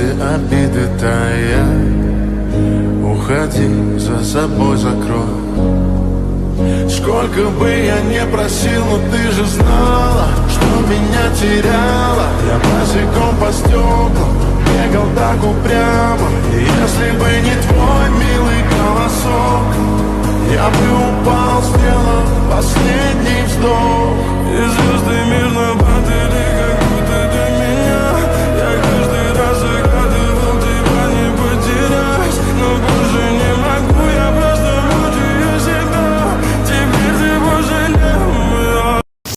все обиды тая. Уходи, за собой закрой. Сколько бы я не просил, но ты же знала, что меня теряла. Я босиком по стеклам бегал так упрямо. И если бы не твой милый голосок, я бы